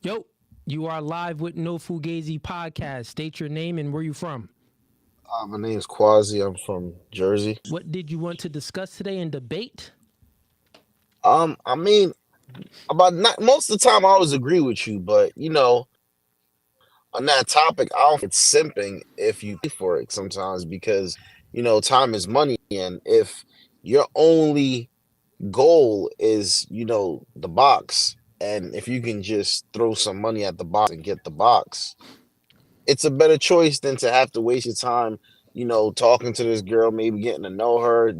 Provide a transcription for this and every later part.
Yo, you are live with No Fugazi podcast. State your name and where you from. My name is Quasi. I'm from Jersey. What did you want to discuss today in debate? I mean, about not most of the time I always agree with you, but on that topic, I don't think it's simping if you pay for it sometimes because time is money, and if your only goal is the box, and if you can just throw some money at the box and get the box, it's a better choice than to have to waste your time, talking to this girl, maybe getting to know her,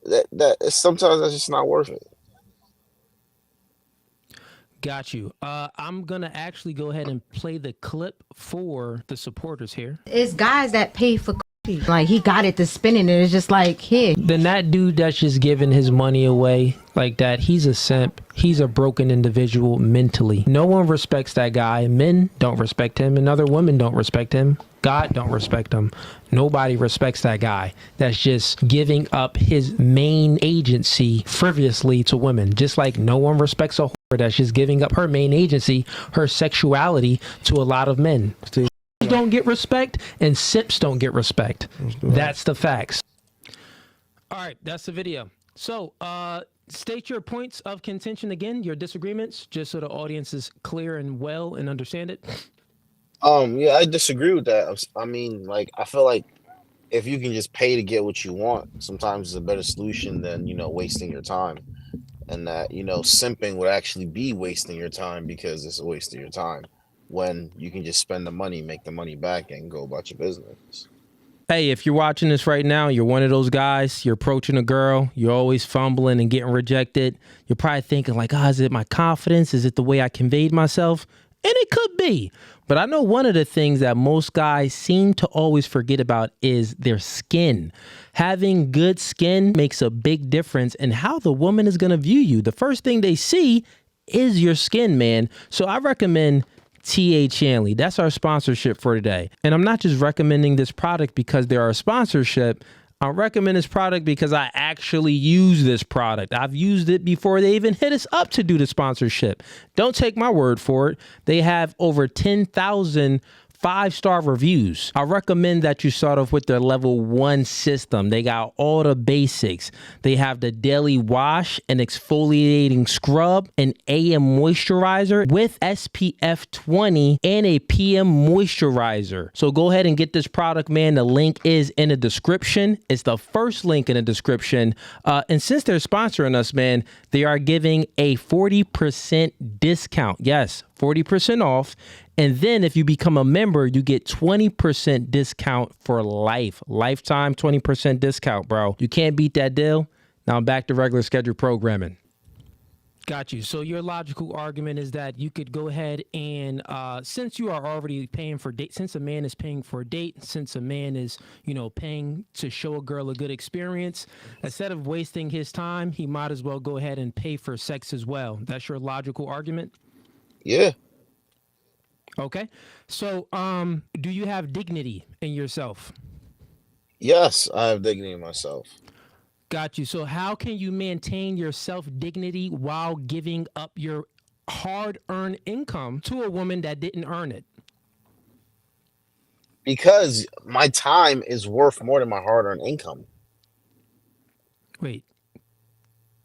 that sometimes that's just not worth it. Got you. I'm going to actually go ahead and play the clip for the supporters here. It's guys that pay for like he got it to spinning and it's just like here. Then that dude that's just giving his money away like that, he's a simp. He's a broken individual mentally. No one respects that guy. Men don't respect him, and other women don't respect him. God don't respect him. Nobody respects that guy that's just giving up his main agency frivolously to women. Just like no one respects a whore that's just giving up her main agency, her sexuality, to a lot of men. Don't get respect and simps don't get respect. That's the facts. All right, that's the video. So state your points of contention again, your disagreements, just so the audience is clear and well and understand it. Yeah, I disagree with that. I mean, like, I feel like if you can just pay to get what you want, sometimes it's a better solution than wasting your time. And that simping would actually be wasting your time because it's a waste of your time when you can just spend the money, make the money back, and go about your business. Hey, if you're watching this right now, you're one of those guys, you're approaching a girl, you're always fumbling and getting rejected. You're probably thinking like, is it my confidence? Is it the way I conveyed myself? And it could be. But I know one of the things that most guys seem to always forget about is their skin. Having good skin makes a big difference in how the woman is going to view you. The first thing they see is your skin, man. So I recommend T.A. Chanley. That's our sponsorship for today. And I'm not just recommending this product because they're our sponsorship. I recommend this product because I actually use this product. I've used it before they even hit us up to do the sponsorship. Don't take my word for it. They have over 10,000 5-star reviews. I recommend that you start off with their level 1 system. They got all the basics. They have the daily wash, an exfoliating scrub, an AM moisturizer with SPF 20 and a PM moisturizer. So go ahead and get this product, man. The link is in the description. It's the first link in the description. And since they're sponsoring us, man, they are giving a 40% discount. Yes, 40% off. And then if you become a member, you get 20% discount for life. Lifetime 20% discount, bro. You can't beat that deal. Now back to regular scheduled programming. Got you. So your logical argument is that you could go ahead and since you are already paying for date, since a man is paying for a date, since a man is, paying to show a girl a good experience, instead of wasting his time, he might as well go ahead and pay for sex as well. That's your logical argument? Yeah. Okay. So, do you have dignity in yourself? Yes, I have dignity in myself. Got you. So how can you maintain your self-dignity while giving up your hard-earned income to a woman that didn't earn it? Because my time is worth more than my hard-earned income. Wait,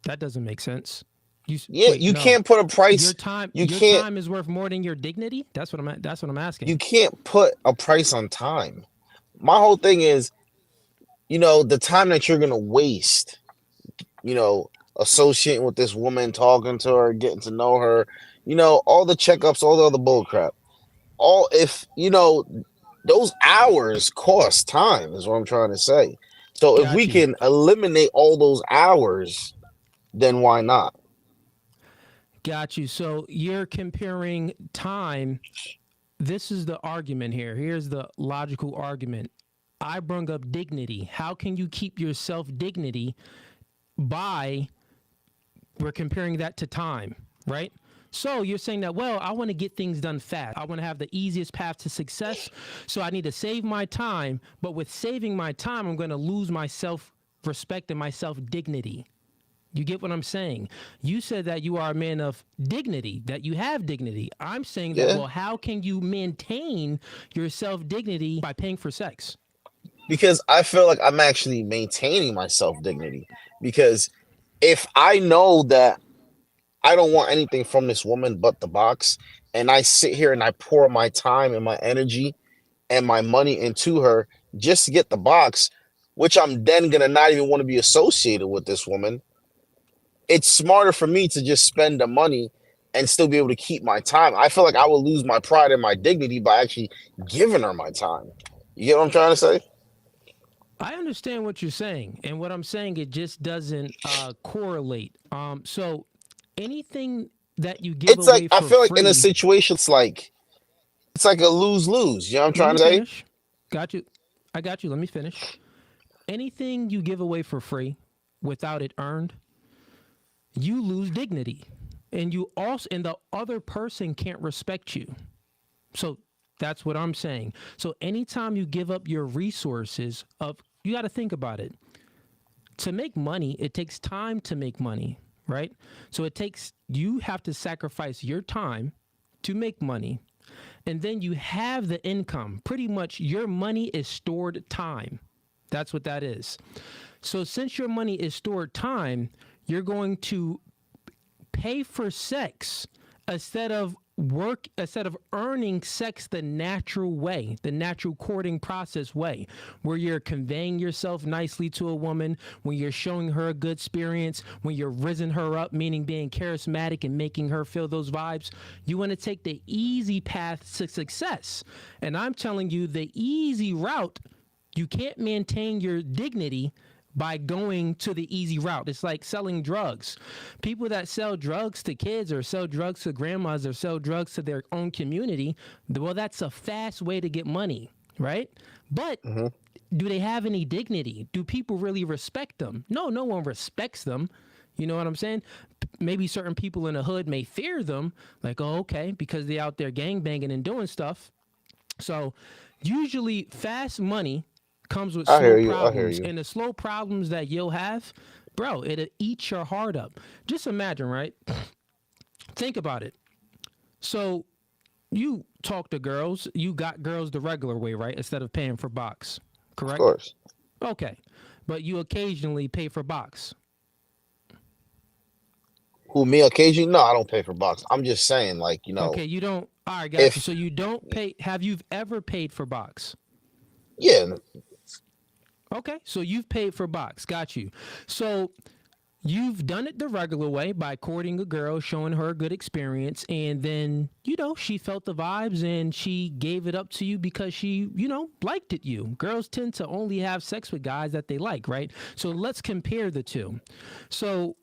that doesn't make sense. You can't put a price. Your time, You your can't. time is worth more than your dignity. That's what I'm asking. You can't put a price on time. My whole thing is, the time that you're gonna waste, associating with this woman, talking to her, getting to know her, all the checkups, all the other bull crap. If those hours cost time, is what I'm trying to say. So if we can eliminate all those hours, then why not? Got you. So you're comparing time. This is the argument here. Here's the logical argument. I bring up dignity. How can you keep your self-dignity we're comparing that to time, right? So you're saying that, well, I want to get things done fast. I want to have the easiest path to success. So I need to save my time. But with saving my time, I'm going to lose my self-respect and my self-dignity. You get what I'm saying? You said that you are a man of dignity, that you have dignity. I'm saying that, Yeah, well, how can you maintain your self dignity by paying for sex? because I feel like I'm actually maintaining my self dignity. Because if I know that I don't want anything from this woman but the box, and I sit here and I pour my time and my energy and my money into her just to get the box, which I'm then gonna not even want to be associated with this woman. It's smarter for me to just spend the money and still be able to keep my time. I feel like I will lose my pride and my dignity by actually giving her my time. You get what I'm trying to say? I understand what you're saying, and what I'm saying, it just doesn't correlate. So anything that you give It's like away I for feel like in a free, situation, it's like a lose lose. You know what I'm let trying me to say? finish. Got you. I got you. Let me finish. Anything you give away for free without it earned, you lose dignity, and the other person can't respect you. So that's what I'm saying. So anytime you give up your resources you got to think about it. To make money, it takes time to make money, right? So you have to sacrifice your time to make money. And then you have the income. Pretty much your money is stored time. That's what that is. So since your money is stored time, you're going to pay for sex instead of earning sex the natural way, the natural courting process way, where you're conveying yourself nicely to a woman, when you're showing her a good experience, when you're rizzing her up, meaning being charismatic and making her feel those vibes. You want to take the easy path to success. And I'm telling you, the easy route, you can't maintain your dignity by going to the easy route. It's like selling drugs. People that sell drugs to kids or sell drugs to grandmas or sell drugs to their own community, well, that's a fast way to get money, right? But Hmm. do they have any dignity? Do people really respect them? No, no one respects them. You know what I'm saying? Maybe certain people in the hood may fear them, like, oh, okay, because they're out there gangbanging and doing stuff. So usually fast money comes with I hear slow you. I hear problems, you. and the slow problems that you'll have, bro, it'll eat your heart up. Just imagine, right? Think about it. So you talk to girls, you got girls the regular way, right? Instead of paying for box, Of correct? course. Okay. But you occasionally pay for box. Who, me occasionally? No, I don't pay for box. I'm just saying, Okay, you don't. All right, got you. if So you don't pay. Have you ever paid for box? yeah, Okay, so you've paid for box. Got you. So you've done it the regular way by courting a girl, showing her a good experience, and then, she felt the vibes and she gave it up to you because she, liked it you. Girls tend to only have sex with guys that they like, right? So let's compare the two. So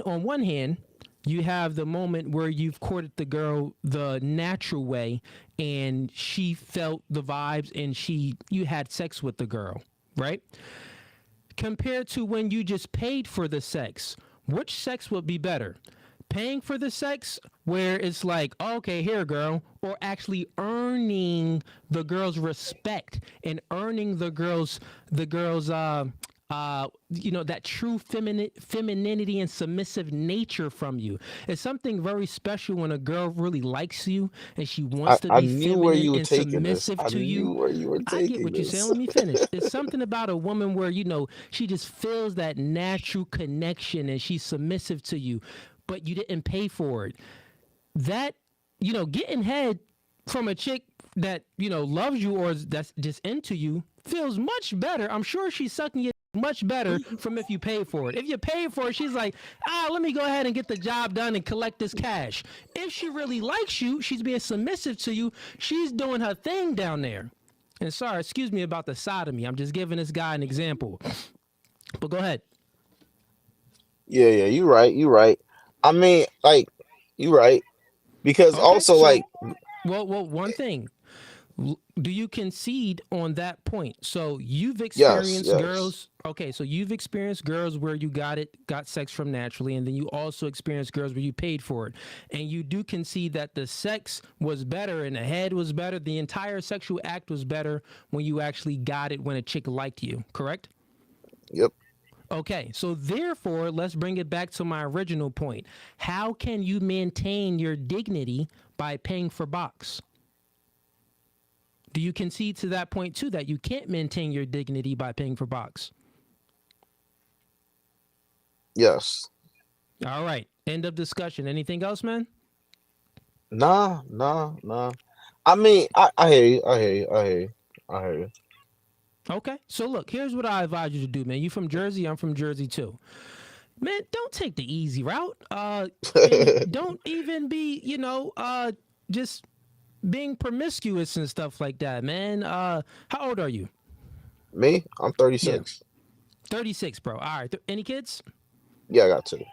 on one hand, you have the moment where you've courted the girl the natural way and she felt the vibes and you had sex with the girl, right? Compared to when you just paid for the sex, which sex would be better? Paying for the sex where it's like, oh, okay, here, girl, or actually earning the girl's respect and earning that true femininity and submissive nature from you. It's something very special when a girl really likes you and she I, wants to I be knew where feminine you were and taking this. submissive I to knew you. where you were I get taking what you're saying. this. Let me finish. It's something about a woman where, she just feels that natural connection and she's submissive to you, but you didn't pay for it. That, getting head from a chick that, loves you or that's just into you feels much better. I'm sure she's sucking you much better from if you pay for it. If you pay for it, she's like, let me go ahead and get the job done and collect this cash. If she really likes you, she's being submissive to you. She's doing her thing down there. And sorry, excuse me about the sodomy. I'm just giving this guy an example. But go ahead. Yeah, you're right. You're right. I mean, you're right. Because Okay, also, so one thing. Do you concede on that point? So you've yes, experienced yes. girls. Okay, so you've experienced girls where you got sex from naturally, and then you also experienced girls where you paid for it, and you do concede that the sex was better and the head was better. The entire sexual act was better when you actually got it when a chick liked you. Correct? Yep. Okay, so therefore, let's bring it back to my original point. How can you maintain your dignity by paying for box? Do you concede to that point too, that you can't maintain your dignity by paying for box? Yes. All right, end of discussion. Anything else, man? Nah, nah, nah. I mean, I hear you. I hear you. I hear you. I hear you. Okay, so look, here's what I advise you to do, man. You from Jersey, I'm from Jersey too. Man, don't take the easy route. And don't even be, just being promiscuous and stuff like that, man. How old are you? Me? I'm Yeah, 36. 36, bro. All right. Any kids? Yeah, I got two.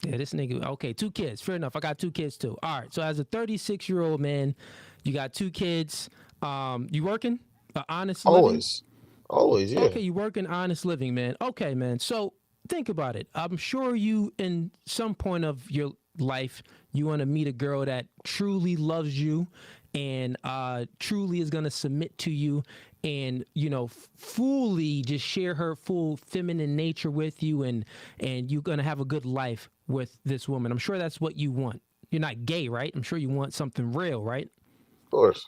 Yeah, this nigga. Okay, two kids. Fair enough. I got two kids too. All right. So as a 36-year-old man, you got two kids. You working? Honest living? Always. Always, yeah. Okay, you working honest living, man. Okay, man. So think about it. I'm sure you, in some point of your life, you want to meet a girl that truly loves you and truly is going to submit to you and fully just share her full feminine nature with you, and you're going to have a good life with this woman. I'm sure that's what you want. You're not gay, right? I'm sure you want something real, right? Of course.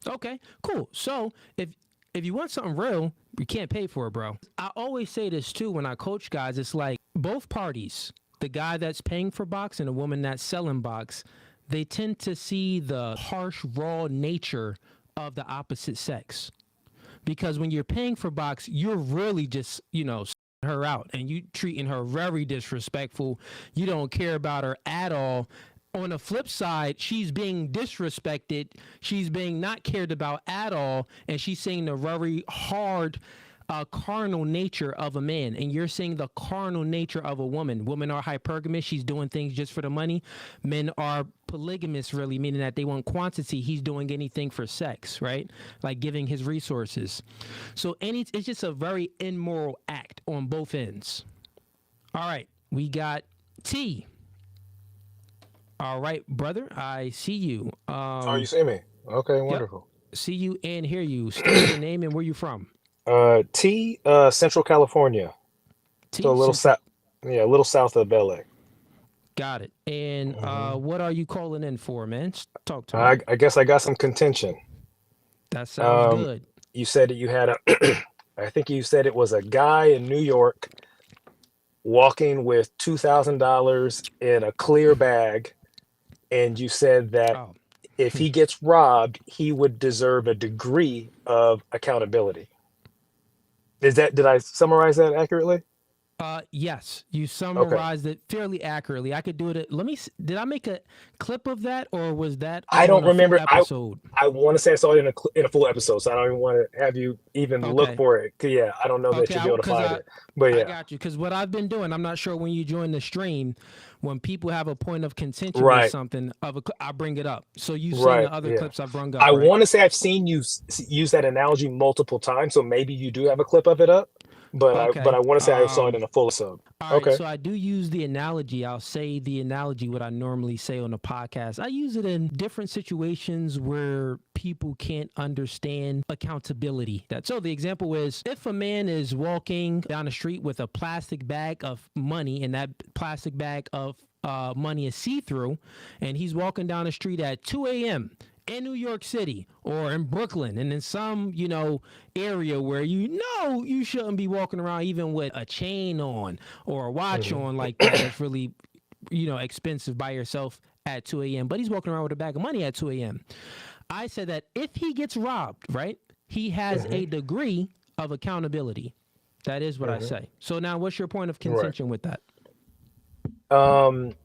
Okay, cool. So if you want something real, you can't pay for it, bro. I always say this too when I coach guys. It's like both parties, the guy that's paying for box and the woman that's selling box, they tend to see the harsh, raw nature of the opposite sex. Because when you're paying for box, you're really just, her out and you treating her very disrespectful. You don't care about her at all. On the flip side, she's being disrespected. She's being not cared about at all. And she's seeing the very hard, carnal nature of a man. And you're seeing the carnal nature of a woman. Women are hypergamous. She's doing things just for the money. Men are polygamous, really, meaning that they want quantity. He's doing anything for sex, right? Like giving his resources. So it's just a very immoral act on both ends. All right, we got T. All right, brother, I see you. Oh, you see me? Okay, Yep, wonderful. see you and hear you. State your name and where you from. T, Central California. So a T little Central. south, yeah, a little south of LA. Got it. And hmm what are you calling in for, man? Talk to me. I guess I got some contention. That sounds Um, good. you said that you had a, I think you said it was a guy in New York walking with $2,000 in a clear bag, and you said that Oh, if he gets robbed, he would deserve a degree of accountability. Did I summarize that accurately? yes, you Okay. summarized it fairly accurately. I could do it. Did I make a clip of that or was that I on don't a full remember. episode? I want to say I saw it in a full episode, so I don't even want to have you even look Okay. for it. 'Cause, yeah, I don't know that Okay, you'll be able to because find it. But I yeah, got you. Because what I've been doing, I'm not sure when you join the stream, when people have a point of contention with right, something, I bring it up. So you've seen the right, other yeah. clips I brung up, I right? want to say I've seen you use that analogy multiple times, so maybe you do have a clip of it up. But I Okay. want to say I saw it in a full episode. All right. Okay, So I do use the analogy. I'll say the analogy what I normally say on the podcast. I use it in different situations where people can't understand accountability. So the example is if a man is walking down the street with a plastic bag of money and that plastic bag of money is see-through and he's walking down the street at 2 a.m. in New York City or in Brooklyn and in some, area where you shouldn't be walking around even with a chain on or a watch hmm on like that. That's really, expensive by yourself at 2 a.m. But he's walking around with a bag of money at 2 a.m. I said that if he gets robbed, right, he has hmm a degree of accountability. That is what I hmm say. So now what's your point of right. contention with that?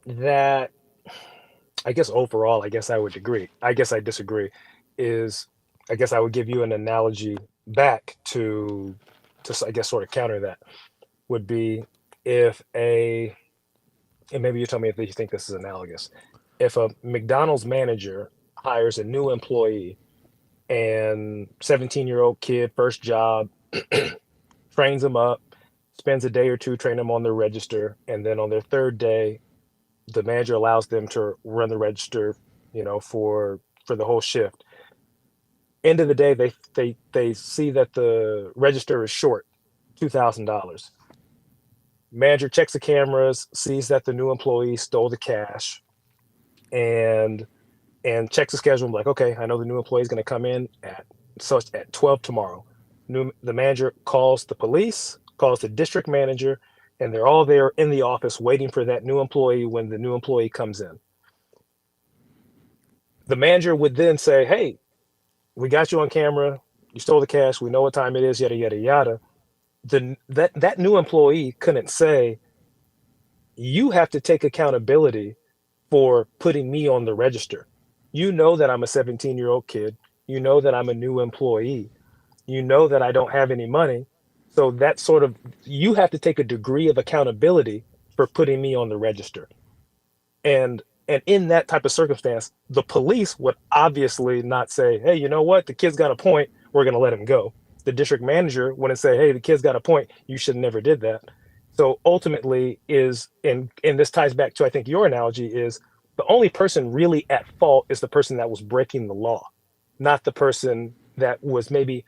That I guess overall, I guess I would agree. I guess I disagree. Is I guess I would give you an analogy back to I guess sort of counter that would be if a and maybe you tell me if you think this is analogous. If a McDonald's manager hires a new employee and 17-year-old kid, first job, trains them up, spends a day or two training them on their register, and then on their third day, the manager allows them to run the register, for the whole shift. End of the day, they see that the register is short $2,000. Manager checks the cameras, sees that the new employee stole the cash, and checks the schedule. I'm like, okay, I know the new employee is going to come in at 12 tomorrow. The manager calls the police, calls the district manager, and they're all there in the office waiting for that new employee when the new employee comes in. The manager would then say, hey, we got you on camera. You stole the cash. We know what time it is, yada, yada, yada. That new employee couldn't say, you have to take accountability for putting me on the register. You know that I'm a 17-year-old kid. You know that I'm a new employee. You know that I don't have any money. So that sort of, you have to take a degree of accountability for putting me on the register. And in that type of circumstance, the police would obviously not say, hey, you know what? The kid's got a point. We're going to let him go. The district manager wouldn't say, hey, the kid's got a point. You should have never did that. So ultimately and this ties back to, I think, your analogy is the only person really at fault is the person that was breaking the law, not the person that was maybe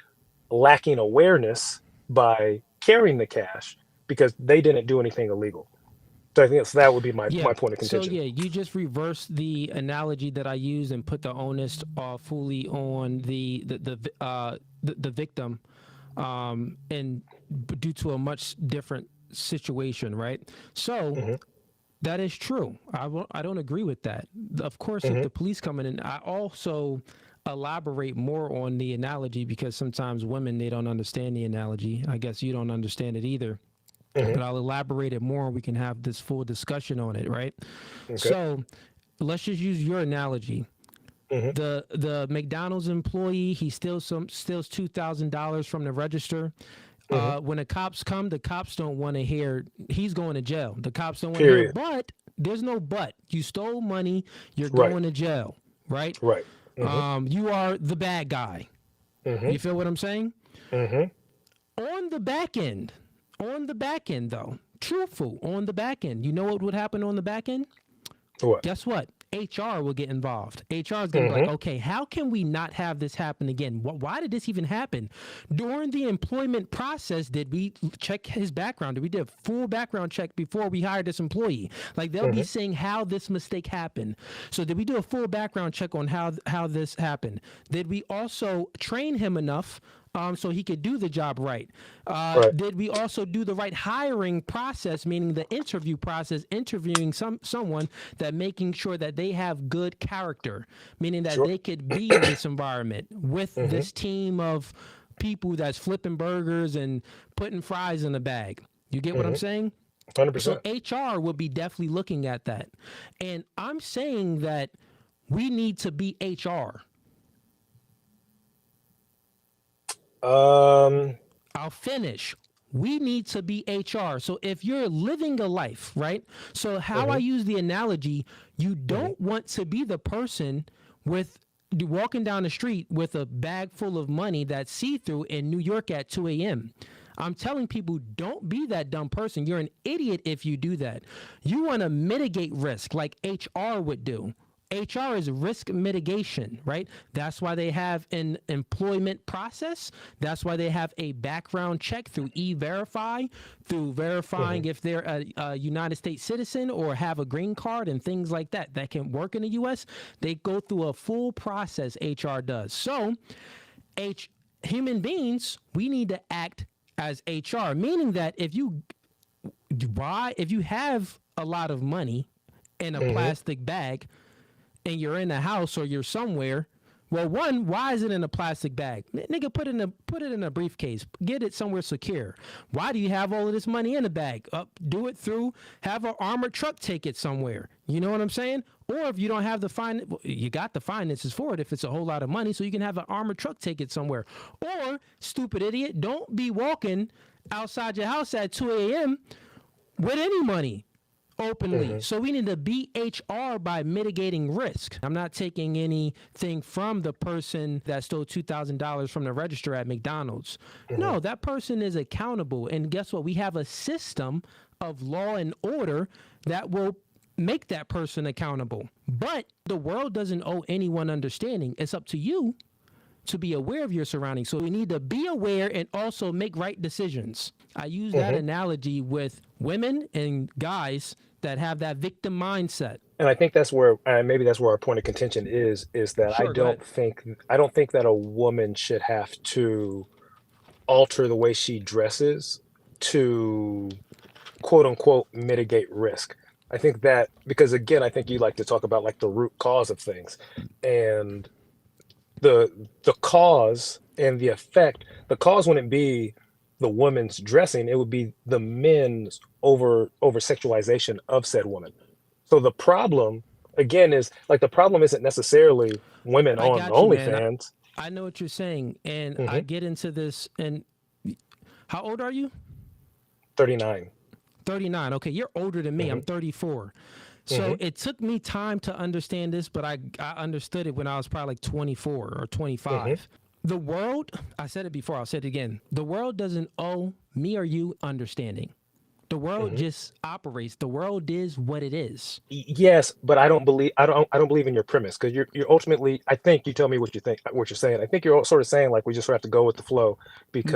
lacking awareness by carrying the cash because they didn't do anything illegal. So I think that would be my point of contention. So you just reversed the analogy that I used and put the onus fully on the victim, and due to a much different situation, right? So that is true. I don't agree with that. Of course, if the police coming in, I also elaborate more on the analogy because sometimes women, they don't understand the analogy. I guess you don't understand it either. But I'll elaborate it more and we can have this full discussion on it, right? Okay. So let's just use your analogy. The McDonald's employee, he steals $2,000 from the register. When the cops come, the cops don't want to hear he's going to jail. The cops don't want to hear, but there's no but. You stole money, you're going to jail, right? Right. You are the bad guy. You feel what I'm saying? On the back end, though, truthful, on the back end, you know what would happen on the back end? What? Guess what? HR will get involved. HR is going to be like, okay, how can we not have this happen again? Why did this even happen? During the employment process, did we check his background? Did we do a full background check before we hired this employee? Like they'll be saying how this mistake happened. So did we do a full background check on how this happened? Did we also train him enough so he could do the job right? Did we also do the right hiring process, meaning the interview process, interviewing someone that making sure that they have good character, meaning that they could be in this environment with this team of people that's flipping burgers and putting fries in the bag. You get what I'm saying? 100%. So HR will be definitely looking at that. And I'm saying that we need to be HR. I'll finish. We need to be HR. So if you're living a life, right? So how I use the analogy, you don't want to be the person with walking down the street with a bag full of money that's see-through in New York at 2 a.m. I'm telling people, don't be that dumb person. You're an idiot if you do that. You want to mitigate risk like HR would do. HR is risk mitigation, right? That's why they have an employment process. That's why they have a background check through E-Verify, through verifying if they're a United States citizen or have a green card and things like that that can work in the U.S. They go through a full process, HR does. So human beings, we need to act as HR, meaning that if you have a lot of money in a plastic bag, and you're in a house or you're somewhere, well, one, why is it in a plastic bag? Nigga, put it in a briefcase. Get it somewhere secure. Why do you have all of this money in a bag? Do it through, have an armored truck take it somewhere. You know what I'm saying? Or if you don't have you got the finances for it if it's a whole lot of money, so you can have an armored truck take it somewhere. Or, stupid idiot, don't be walking outside your house at 2 a.m. with any money openly. So we need to be HR by mitigating risk. I'm not taking anything from the person that stole $2,000 from the register at McDonald's. No, that person is accountable. And guess what? We have a system of law and order that will make that person accountable. But the world doesn't owe anyone understanding. It's up to you to be aware of your surroundings. So we need to be aware and also make right decisions. I use that analogy with women and guys that have that victim mindset. And I think that's where, maybe that's where our point of contention is that Sure, go ahead. I don't think that a woman should have to alter the way she dresses to quote unquote mitigate risk. I think that, because again, I think you like to talk about like the root cause of things, and the cause and the effect. The cause wouldn't be the woman's dressing; it would be the men's over sexualization of said woman. So the problem again is like, the problem isn't necessarily women I on got you, man. OnlyFans. I know what you're saying. And I hmm get into this. And how old are you? 39. 39. Okay, you're older than me. I'm hmm 34. So hmm it took me time to understand this, but I understood it when I was probably like 24 or hmm 25. The world, I said it before, I'll say it again. The world doesn't owe me or you understanding. The world hmm just operates. The world is what it is. Yes, but I don't believe in your premise, because you're ultimately, I think, you tell me what you think, what you're saying. I think you're sort of saying like we just have to go with the flow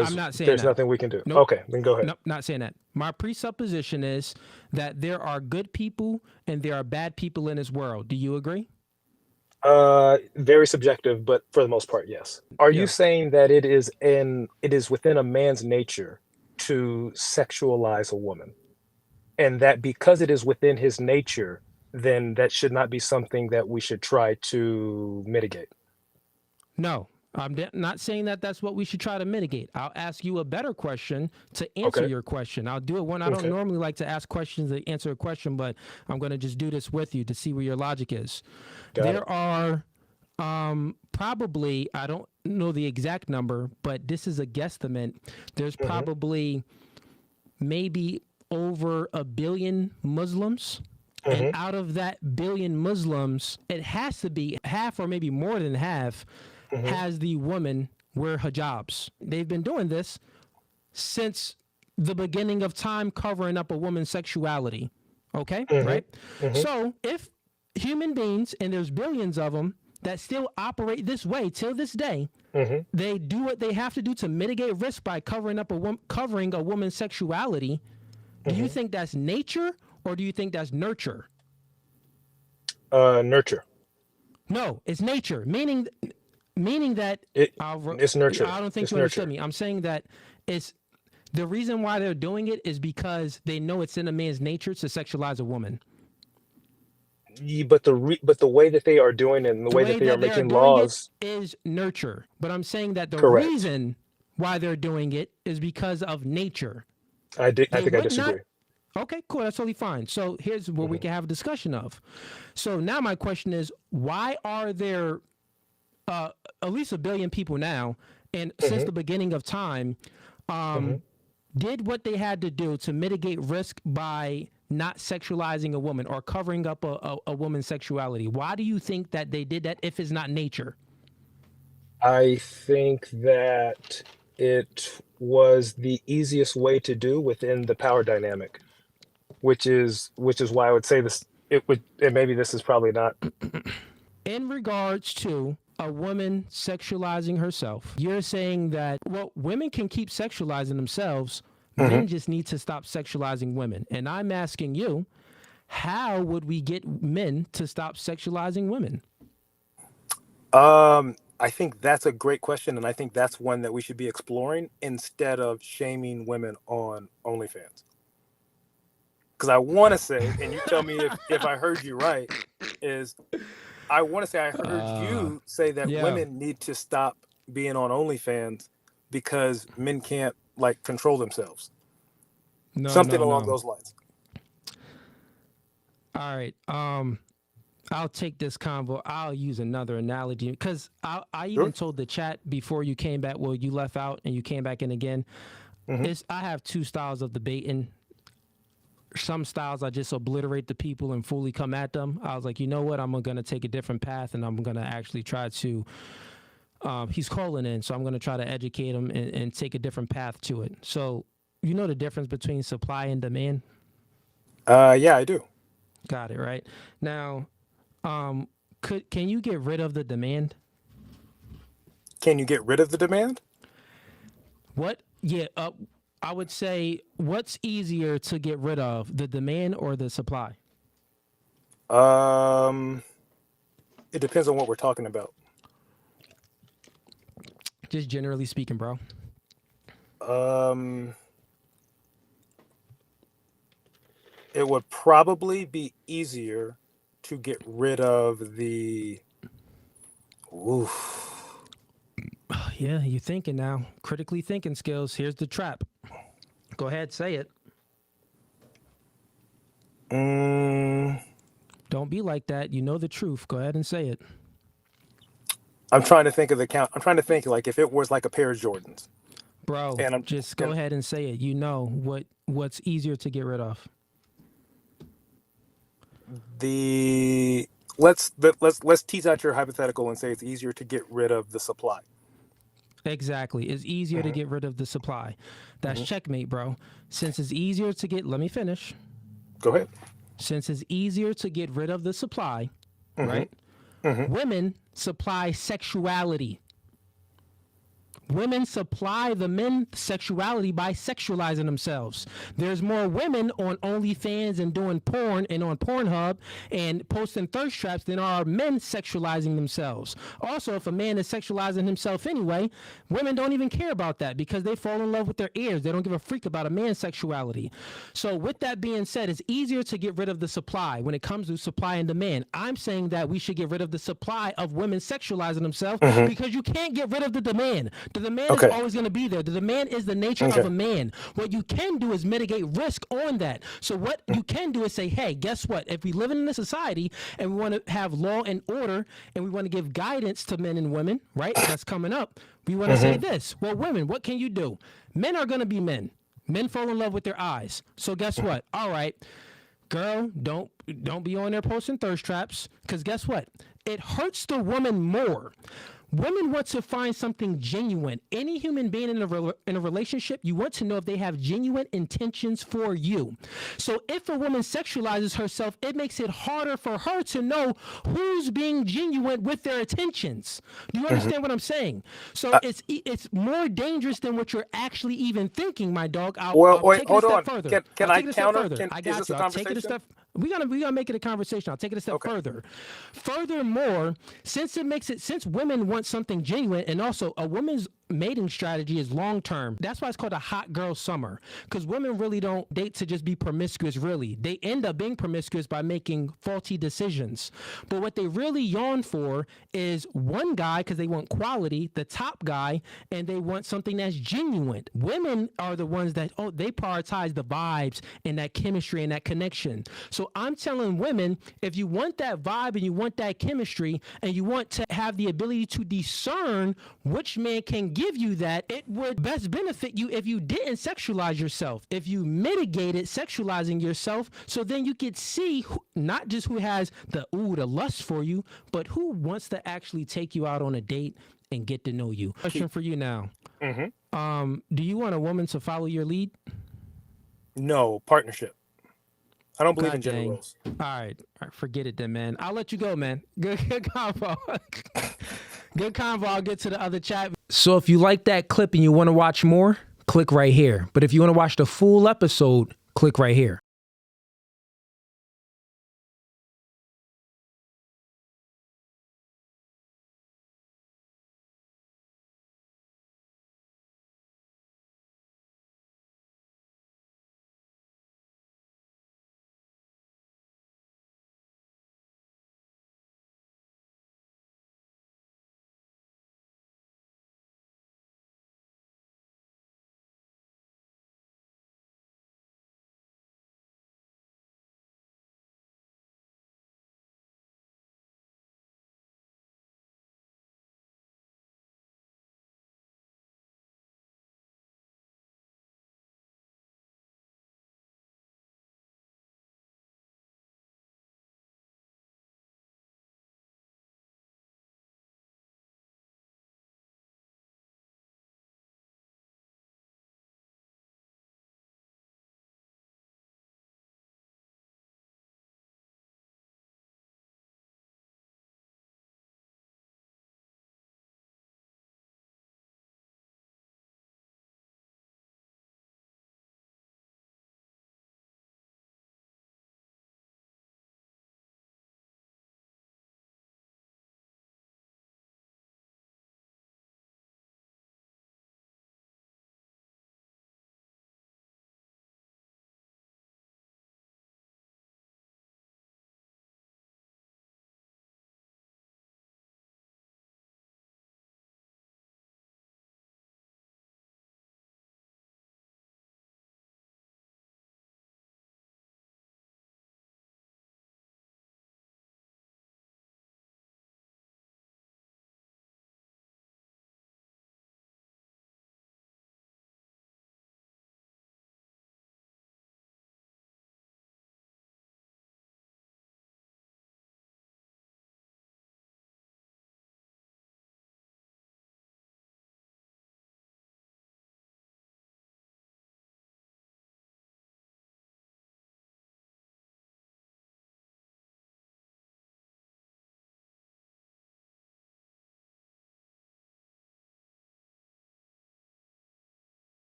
I'm because not saying there's that. nothing we can do. Nope. Okay, then go ahead. Nope, not saying that. My presupposition is that there are good people and there are bad people in this world. Do you agree? Very subjective, but for the most part, yes. Are you Yeah. saying that it is within a man's nature to sexualize a woman, and that because it is within his nature, then that should not be something that we should try to mitigate? No, I'm not saying that that's what we should try to mitigate. I'll ask you a better question to answer Okay. your question. I'll do it when I don't Okay. normally like to ask questions to answer a question, but I'm going to just do this with you to see where your logic is. Got it. There are probably, I don't know the exact number, but this is a guesstimate. There's hmm probably maybe over a billion Muslims. And hmm out of that billion Muslims, it has to be half or maybe more than half hmm has the women wear hijabs. They've been doing this since the beginning of time, covering up a woman's sexuality. Okay, hmm right? hmm So if human beings, and there's billions of them that still operate this way till this day, hmm they do what they have to do to mitigate risk by covering a woman's sexuality. Do you hmm think that's nature or do you think that's nurture? Nurture. No, it's nature, meaning that It I'll, it's nurture. I don't think It's you understood nurture. me. I'm saying that it's the reason why they're doing it is because they know it's in a man's nature to sexualize a woman. But the way that they are doing it and the The way that way they are that they are making doing it laws, is nurture. But I'm saying that the correct. reason why they're doing it is because of nature. I They think I would not. disagree. Okay, cool. That's totally fine. So here's what we hmm can have a discussion of. So now my question is, why are there uh, at least a billion people now, and since hmm the beginning of time, hmm did what they had to do to mitigate risk by not sexualizing a woman or covering up a woman's sexuality? Why do you think that they did that if it's not nature? I think that it was the easiest way to do within the power dynamic, which is why I would say this. It would, and maybe this is probably not. In regards to a woman sexualizing herself, you're saying that, well, women can keep sexualizing themselves. hmm Men just need to stop sexualizing women. And I'm asking you, how would we get men to stop sexualizing women? I think that's a great question, and I think that's one that we should be exploring instead of shaming women on OnlyFans. Because I want to say, and you tell me if I heard you right, is I want to say I heard Uh, you say that yeah. women need to stop being on OnlyFans because men can't like control themselves. No, Something no, along no. those lines. All right. I'll take this convo. I'll use another analogy because I even Sure. told the chat before you came back. Well, you left out and you came back in again. hmm I have two styles of debating. Some styles I just obliterate the people and fully come at them. I was like, you know what? I'm gonna take a different path and I'm gonna actually try to. He's calling in, so I'm gonna try to educate him and take a different path to it. So you know the difference between supply and demand. Yeah, I do. Got it right now. Can you get rid of the demand? Can you get rid of the demand? What? Yeah. I would say, what's easier to get rid of, the demand or the supply? It depends on what we're talking about. Just generally speaking, bro. It would probably be easier to get rid of the. Oof. Yeah, you're thinking now. Critically thinking skills. Here's the trap. Go ahead, say it. Don't be like that. You know the truth. Go ahead and say it. I'm trying to think of the count. I'm trying to think like if it was like a pair of Jordans. Bro, And just go ahead and say it. You know what's easier to get rid of. Let's tease out your hypothetical and say it's easier to get rid of the supply. Exactly. It's easier to get rid of the supply. That's checkmate, bro. Since it's easier to get, let me finish. Go ahead. Since it's easier to get rid of the supply, right? Women supply sexuality. Women supply the men sexuality by sexualizing themselves. There's more women on OnlyFans and doing porn and on Pornhub and posting thirst traps than are men sexualizing themselves. Also, if a man is sexualizing himself anyway, women don't even care about that because they fall in love with their ears. They don't give a freak about a man's sexuality. So with that being said, it's easier to get rid of the supply when it comes to supply and demand. I'm saying that we should get rid of the supply of women sexualizing themselves because you can't get rid of the demand. The demand is always going to be there. The demand is the nature of a man. What you can do is mitigate risk on that. So what you can do is say, hey, guess what? If we live in a society and we want to have law and order and we want to give guidance to men and women, right? That's coming up. We want to say this. Well, women, what can you do? Men are going to be men. Men fall in love with their eyes. So guess what? All right, girl, don't be on there posting thirst traps because guess what? It hurts the woman more. Women want to find something genuine. Any human being in a relationship, you want to know if they have genuine intentions for you. So if a woman sexualizes herself, it makes it harder for her to know who's being genuine with their intentions. Do you understand what I'm saying? So it's more dangerous than what you're actually even thinking, my dog. I'll take it a step further. Can I counter? I got you. I'll take it a step. We gotta make it a conversation. I'll take it a step further. Furthermore, since women want something genuine, and also a woman's mating strategy is long term. That's why it's called a hot girl summer, because women really don't date to just be promiscuous. Really, they end up being promiscuous by making faulty decisions. But what they really yearn for is one guy, because they want quality, the top guy, and they want something that's genuine. Women are the ones that they prioritize the vibes and that chemistry and that connection. So I'm telling women, if you want that vibe and you want that chemistry and you want to have the ability to discern which man can give you that, it would best benefit you if you didn't sexualize yourself, if you mitigated sexualizing yourself, so then you could see not just who has the lust for you, but who wants to actually take you out on a date and get to know you. Question for you now. Do you want a woman to follow your lead? No, partnership. I don't believe in gender roles. All right, forget it then, man. I'll let you go, man. Good convo. Good convo. I'll get to the other chat. So if you like that clip and you want to watch more, click right here. But if you want to watch the full episode, click right here.